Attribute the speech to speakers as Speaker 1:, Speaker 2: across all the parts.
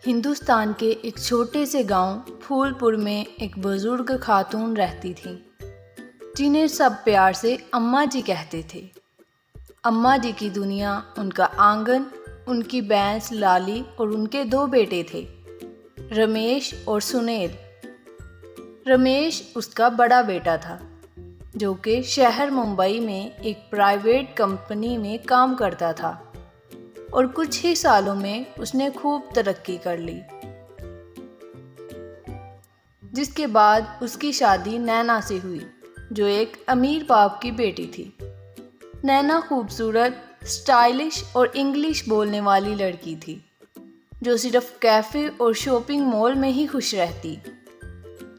Speaker 1: हिंदुस्तान के एक छोटे से गांव फूलपुर में एक बुजुर्ग खातून रहती थी जिन्हें सब प्यार से अम्मा जी कहते थे। अम्मा जी की दुनिया उनका आंगन, उनकी भैंस लाली और उनके 2 बेटे थे, रमेश और सुनील। रमेश उसका बड़ा बेटा था जो कि शहर मुंबई में एक प्राइवेट कंपनी में काम करता था और कुछ ही सालों में उसने खूब तरक्की कर ली। जिसके बाद उसकी शादी नैना से हुई जो एक अमीर बाप की बेटी थी। नैना खूबसूरत, स्टाइलिश और इंग्लिश बोलने वाली लड़की थी जो सिर्फ कैफ़े और शॉपिंग मॉल में ही खुश रहती।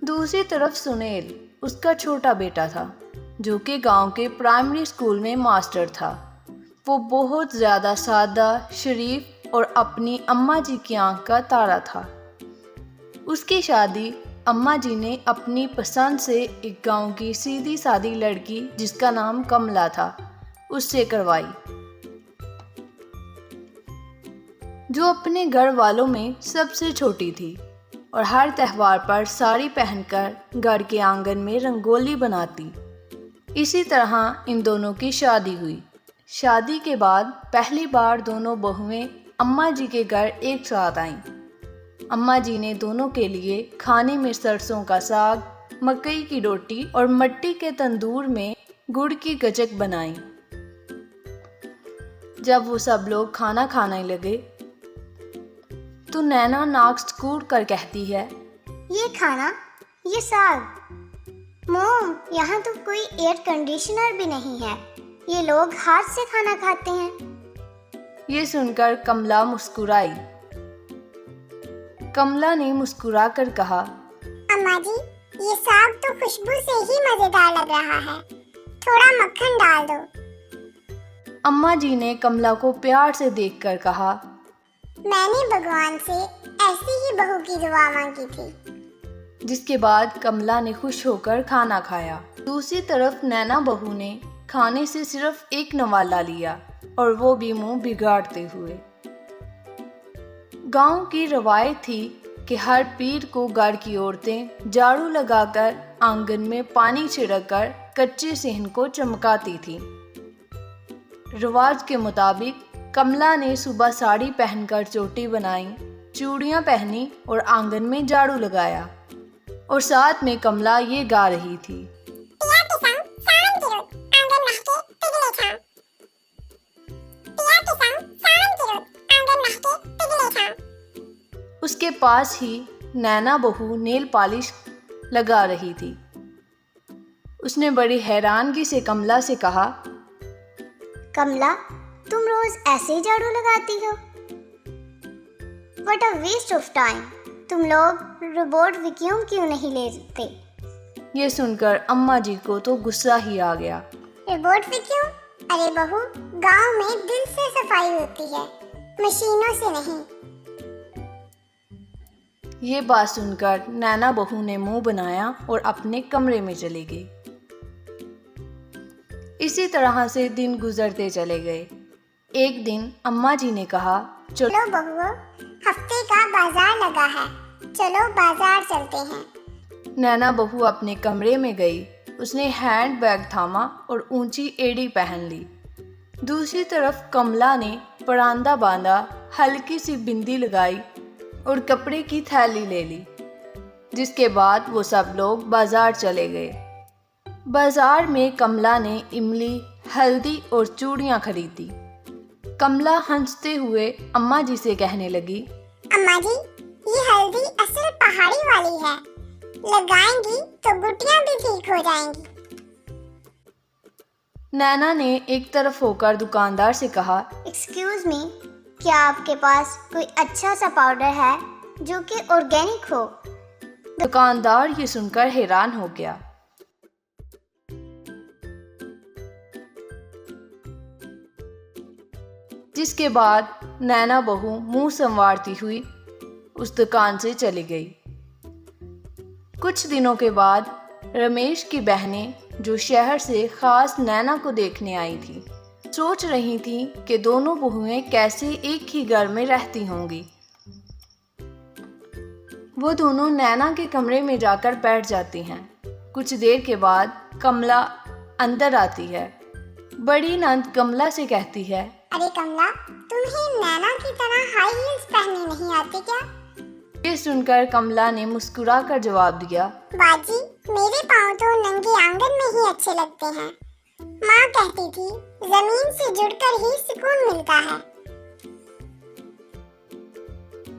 Speaker 1: दूसरी तरफ सुनील उसका छोटा बेटा था जो कि गांव के प्राइमरी स्कूल में मास्टर था। वो बहुत ज़्यादा सादा, शरीफ और अपनी अम्मा जी की आंख का तारा था। उसकी शादी अम्मा जी ने अपनी पसंद से एक गांव की सीधी सादी लड़की जिसका नाम कमला था उससे करवाई, जो अपने घर वालों में सबसे छोटी थी और हर त्यौहार पर साड़ी पहनकर घर के आंगन में रंगोली बनाती। इसी तरह इन दोनों की शादी हुई। शादी के बाद पहली बार दोनों बहुएं अम्मा जी के घर एक साथ आईं। अम्मा जी ने दोनों के लिए खाने में सरसों का साग, मकई की रोटी और मिट्टी के तंदूर में गुड़ की गचक बनाई। जब वो सब लोग खाना खाने लगे तो नैना नाक सिकुड़ कर कहती है,
Speaker 2: ये खाना, ये साग। मोम, यहाँ तो कोई एयर कंडीशनर भी नहीं है, ये लोग हाथ से खाना खाते हैं।
Speaker 1: ये सुनकर कमला मुस्कुराई। कमला ने मुस्कुरा कर कहा,
Speaker 2: अम्मा जी, ये साग तो खुशबू से ही मजेदार लग रहा है, थोड़ा मक्खन डाल दो।
Speaker 1: अम्मा जी ने कमला को प्यार से देखकर कहा,
Speaker 2: मैंने भगवान से ऐसी ही बहू की दुआ मांगी थी।
Speaker 1: जिसके बाद कमला ने खुश होकर खाना खाया। दूसरी तरफ नैना बहू ने खाने से सिर्फ एक नवाला लिया और वो भी मुंह बिगाड़ते हुए। गांव की रवायत थी कि हर पीर को घर की औरतें झाड़ू लगाकर आंगन में पानी छिड़ककर कच्चे सेहन को चमकाती थी। रिवाज के मुताबिक कमला ने सुबह साड़ी पहनकर चोटी बनाई, चूड़ियां पहनी और आंगन में झाड़ू लगाया और साथ में कमला ये गा रही थी, उसके पास ही नैना बहू नेल पॉलिश लगा रही थी। उसने बड़ी हैरानगी से कमला से कहा,
Speaker 2: कमला, तुम रोज ऐसे ही झाड़ू लगाती हो? What a waste of time! तुम लोग रोबोट वैक्यूम क्यों नहीं लेते?
Speaker 1: ये सुनकर अम्मा जी को तो गुस्सा ही आ गया।
Speaker 2: Robot vacuum? अरे बहू, गांव में दिल से सफाई होती है, मशीनों से नहीं।
Speaker 1: ये बात सुनकर नैना बहू ने मुंह बनाया और अपने कमरे में चली गई। इसी तरह से दिन गुजरते चले गए। एक दिन अम्मा जी ने कहा,
Speaker 2: चलो बहुओं, हफ्ते का बाजार लगा है, चलो बाजार चलते हैं।
Speaker 1: नैना बहू अपने कमरे में गई। उसने हैंड बैग थामा और ऊंची एड़ी पहन ली। दूसरी तरफ कमला ने परांदा बांधा, हल्की सी बिंदी लगाई और कपड़े की थैली ले ली। जिसके बाद वो सब लोग बाजार चले गए। बाजार में कमला ने इमली, हल्दी और चूड़ियां खरीदी। कमला हंसते हुए अम्मा जी से कहने लगी,
Speaker 2: अम्मा जी, ये हल्दी असल पहाड़ी वाली है, लगाएंगी तो गुटियां भी ठीक हो जाएंगी।
Speaker 1: नैना ने एक तरफ होकर दुकानदार से कहा,
Speaker 2: एक्सक्यूज मी, क्या आपके पास कोई अच्छा सा पाउडर है जो कि ऑर्गेनिक हो?
Speaker 1: दुकानदार ये सुनकर हैरान हो गया। जिसके बाद नैना बहू मुंह संवारती हुई उस दुकान से चली गई। कुछ दिनों के बाद रमेश की बहनें जो शहर से खास नैना को देखने आई थी, सोच रही थी कि दोनों बहुएं कैसे एक ही घर में रहती होंगी। वो दोनों नैना के कमरे में जाकर बैठ जाती हैं। कुछ देर के बाद कमला अंदर आती है। बड़ी नंद कमला से कहती है,
Speaker 2: अरे कमला, तुम्हें नैना की तरह हाई हील्स पहननी नहीं आती क्या?
Speaker 1: ये सुनकर कमला ने मुस्कुरा कर जवाब दिया,
Speaker 2: बाजी, मेरे पाँव तो नंगे आंगन में ही अच्छे लगते हैं। माँ कहती थी जमीन से जुड़कर ही सुकून मिलता है।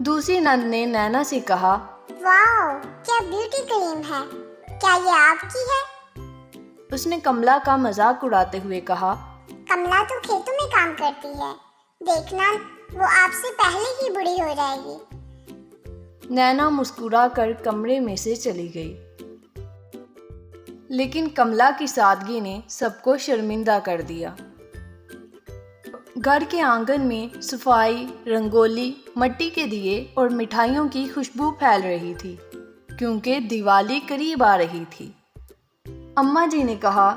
Speaker 1: दूसरी नंद ने नैना से कहा,
Speaker 2: वाओ, क्या ब्यूटी क्रीम है, क्या ये आपकी है?
Speaker 1: उसने कमला का मजाक उड़ाते हुए कहा,
Speaker 2: कमला तो खेतों में काम करती है, देखना वो आपसे पहले ही बुढ़ी हो जाएगी।
Speaker 1: नैना मुस्कुरा कर कमरे में से चली गई। लेकिन कमला की सादगी ने सबको शर्मिंदा कर दिया। घर के आंगन में सफाई, रंगोली, मिट्टी के दिए और मिठाइयों की खुशबू फैल रही थी, क्योंकि दिवाली करीब आ रही थी। अम्मा जी ने कहा,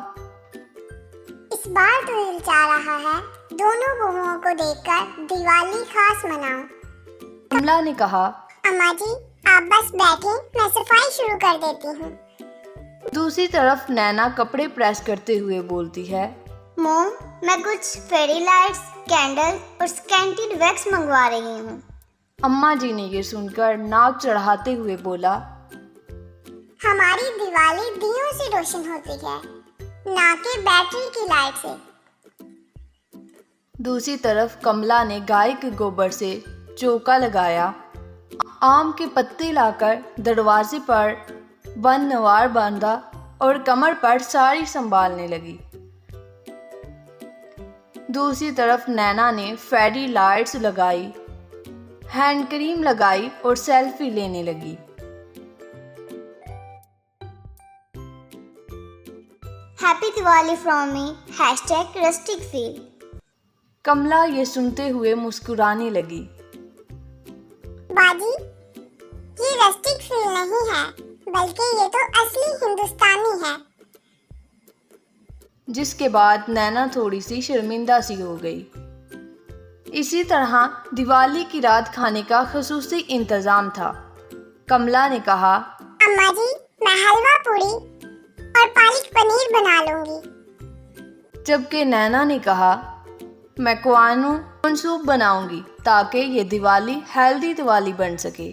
Speaker 2: इस बार तो दिल चाह रहा है दोनों बहुओं को देखकर दिवाली खास मनाऊं।
Speaker 1: कमला ने कहा,
Speaker 2: अम्मा जी, आप बस बैठे, मैं सफाई शुरू कर देती हूँ।
Speaker 1: दूसरी तरफ नैना कपड़े प्रेस करते हुए बोलती है,
Speaker 2: मोम, मैं कुछ फेरी लाइट्स, कैंडल और स्कैंटेड वैक्स मंगवा रही हूँ।
Speaker 1: अम्मा जी ने ये सुनकर नाक चढ़ाते हुए बोला,
Speaker 2: हमारी दिवाली दियों से रोशन होती है, ना कि बैटरी की लाइट से।
Speaker 1: दूसरी तरफ कमला ने गाय के गोबर से चौका लगाया, आम के पत्ते लाकर दरवाजे पर बंद नवार बांधा और कमर पर साड़ी संभालने लगी। दूसरी तरफ नैना ने फेरी लाइट्स लगाई, हैंड क्रीम लगाई और सेल्फी लेने लगी।
Speaker 2: Happy Diwali from me, #rusticfeel।
Speaker 1: कमला ये सुनते हुए मुस्कुराने लगी।
Speaker 2: बाजी, ये रस्टिक फील नहीं है, बल्कि ये तो असली हिंदुस्तानी है।
Speaker 1: जिसके बाद नैना थोड़ी सी शर्मिंदा सी हो गई। इसी तरह दिवाली की रात खाने का खुसूसी इंतजाम था। कमला ने कहा,
Speaker 2: अम्मा जी, मैं हलवा पूरी और पालक पनीर बना लूंगी।
Speaker 1: जबकि नैना ने कहा, मैं कॉर्न सूप बनाऊंगी ताकि ये दिवाली हेल्दी दिवाली बन सके।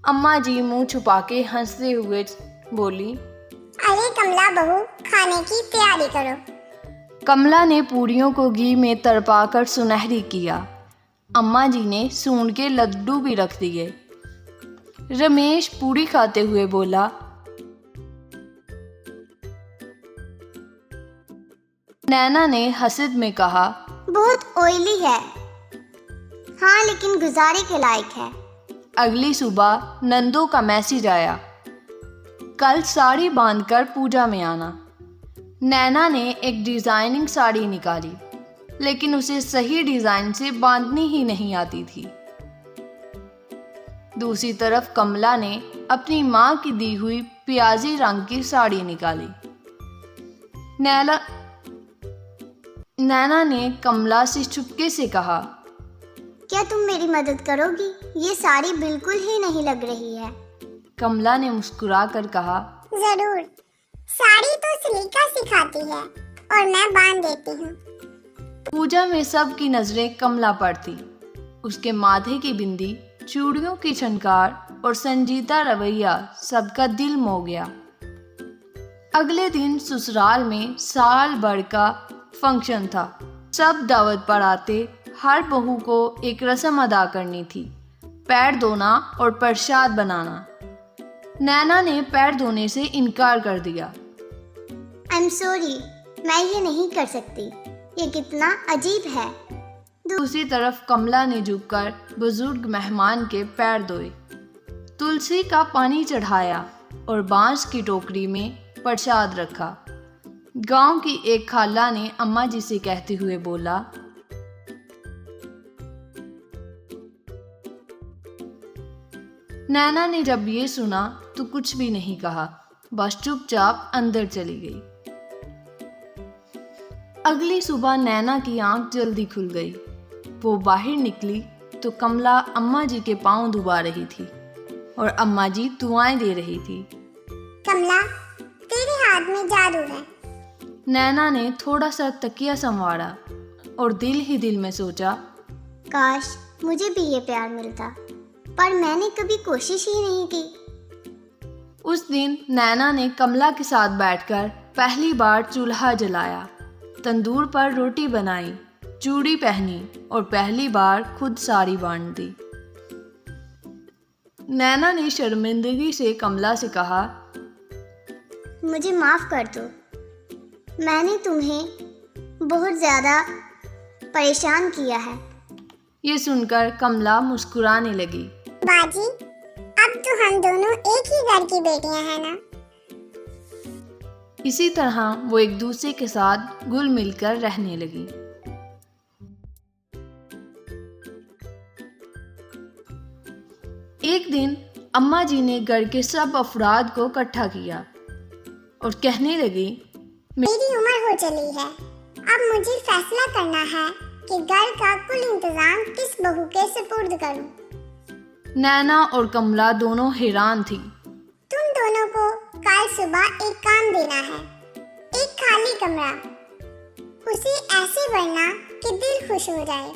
Speaker 1: अम्मा जी मुंह छुपा के हंसते हुए बोली,
Speaker 2: अरे कमला बहू, खाने की तैयारी करो।
Speaker 1: कमला ने पूरियों को घी में तड़पाकर सुनहरी किया। अम्मा जी ने सूंड के लड्डू भी रख दिए। रमेश पूरी खाते हुए बोला, नैना ने हसद में कहा,
Speaker 2: बहुत ऑयली है, हाँ लेकिन गुजारे के लायक है।
Speaker 1: अगली सुबह नंदो का मैसेज आया, कल साड़ी बांधकर पूजा में आना। नैना ने एक डिज़ाइनिंग साड़ी निकाली, लेकिन उसे सही डिज़ाइन से बांधनी ही नहीं आती थी। दूसरी तरफ कमला ने अपनी माँ की दी हुई प्याजी रंग की साड़ी निकाली। नैना ने कमला से चुपके से कहा,
Speaker 2: क्या तुम मेरी मदद करोगी? ये साड़ी बिल्कुल ही नहीं लग रही है।
Speaker 1: कमला ने मुस्कुरा कर कहा,
Speaker 2: जरूर, साड़ी तो सलीका सिखाती है और मैं बांध देती हूँ।
Speaker 1: पूजा में सबकी नजरें कमला पर थी। उसके माथे की बिंदी, चूड़ियों की छनकार और संजीदा रवैया सबका दिल मोह गया। अगले दिन ससुराल में साल भर का फंक्शन था। सब दावत पर आते। हर बहू को एक रस्म अदा करनी थी, पैर धोना और प्रसाद बनाना। नैना ने पैर धोने से इनकार कर दिया।
Speaker 2: आई एम सॉरी, मैं ये नहीं कर सकती, ये कितना अजीब है।
Speaker 1: दूसरी तरफ कमला ने झुककर बुजुर्ग मेहमान के पैर धोए, तुलसी का पानी चढ़ाया और बांस की टोकरी में प्रसाद रखा। गांव की एक खाला ने अम्मा जी से कहते हुए बोला, नैना ने जब ये सुना तो कुछ भी नहीं कहा, बस चुपचाप अंदर चली गई। अगली सुबह नैना की आंख जल्दी खुल गई। वो बाहर निकली तो कमला अम्मा जी के पांव दबा रही थी। और अम्मा जी दुआएं दे रही थी।
Speaker 2: कमला, तेरे हाथ में जादू है।
Speaker 1: नैना ने थोड़ा सा तकिया संवारा और दिल ही दिल में सोचा,
Speaker 2: काश मुझे भी ये प्यार मिलता, पर मैंने कभी कोशिश ही नहीं की।
Speaker 1: उस दिन नैना ने कमला के साथ बैठकर पहली बार चूल्हा जलाया, तंदूर पर रोटी बनाई, चूड़ी पहनी और पहली बार खुद साड़ी बांध दी। नैना ने शर्मिंदगी से कमला से कहा,
Speaker 2: मुझे माफ कर दो, मैंने तुम्हें बहुत ज़्यादा परेशान किया है।
Speaker 1: ये सुनकर कमला मुस्कुराने लगी।
Speaker 2: बाजी, अब तो हम दोनों एक ही घर की बेटियां हैं ना।
Speaker 1: इसी तरह वो एक दूसरे के साथ घुल मिलकर रहने लगी। एक दिन अम्मा जी ने घर के सब अफराद को इकट्ठा किया और कहने लगी,
Speaker 2: मेरी उम्र हो चली है, अब मुझे फैसला करना है कि घर का कुल इंतजाम किस बहू के सुपुर्द करूं।
Speaker 1: नैना और कमला दोनों हैरान थी।
Speaker 2: तुम दोनों को कल सुबह एक काम देना है, एक खाली कमरा, उसे ऐसे भरना कि दिल खुश हो जाए।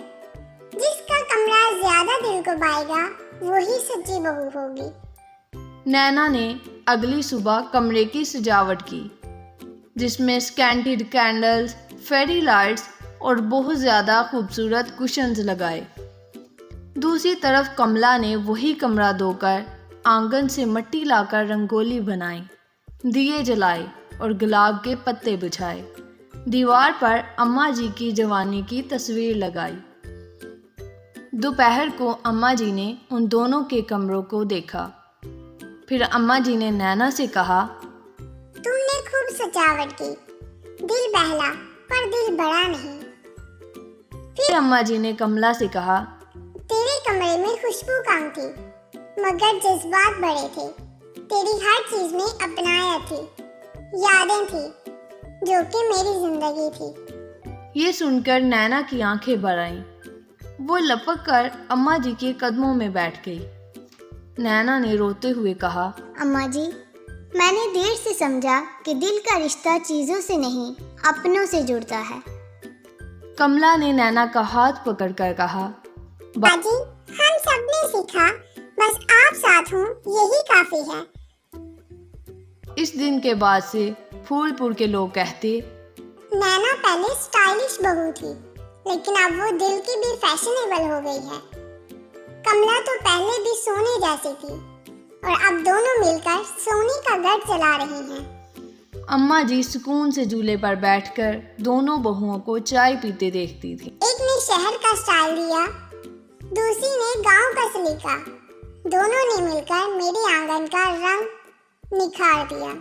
Speaker 2: जिसका कमरा ज्यादा दिल को भाएगा वही सच्ची बहू होगी।
Speaker 1: नैना ने अगली सुबह कमरे की सजावट की, जिसमें स्कैंटेड कैंडल्स, फेरी लाइट्स और बहुत ज़्यादा खूबसूरत कुशन्स लगाए। दूसरी तरफ कमला ने वही कमरा धोकर आंगन से मिट्टी लाकर रंगोली बनाई, दिए जलाए और गुलाब के पत्ते बिछाए। दीवार पर अम्मा जी की जवानी की तस्वीर लगाई। दोपहर को अम्मा जी ने उन दोनों के कमरों को देखा। फिर अम्मा जी ने नैना से कहा,
Speaker 2: तुमने खूब सजावट की, दिल बहला पर दिल बड़ा नहीं।
Speaker 1: फिर अम्मा जी ने कमला से कहा,
Speaker 2: तेरे कमरे में खुशबू कम थी मगर जज्बात बड़े थे। तेरी हर चीज में अपनाया थी, यादें थी जो कि मेरी जिंदगी थी।
Speaker 1: ये सुनकर नैना की आंखें भर आईं। वो लपक कर अम्मा जी के कदमों में बैठ गई। नैना ने रोते हुए कहा,
Speaker 2: अम्मा जी, मैंने देर से समझा कि दिल का रिश्ता चीजों से नहीं अपनों से जुड़ता है।
Speaker 1: कमला ने नैना का हाथ पकड़कर कहा,
Speaker 2: बाजी, हम सब ने सीखा, बस आप साथ हो यही काफी है।
Speaker 1: इस दिन के बाद से फूलपुर के लोग कहते,
Speaker 2: नैना पहले स्टाइलिश बहू थी, लेकिन अब वो दिल की भी फैशनेबल हो गई है। कमला तो पहले भी सोने जैसी थी और अब दोनों मिलकर सोने का घर चला रही हैं।
Speaker 1: अम्मा जी सुकून से झूले पर बैठकर दोनों बहुओं को चाय पीते देखती थी।
Speaker 2: एक ने शहर का स्टाइल दिया, दूसरी ने गांव का सलीका। दोनों ने मिलकर मेरे आंगन का रंग निखार दिया।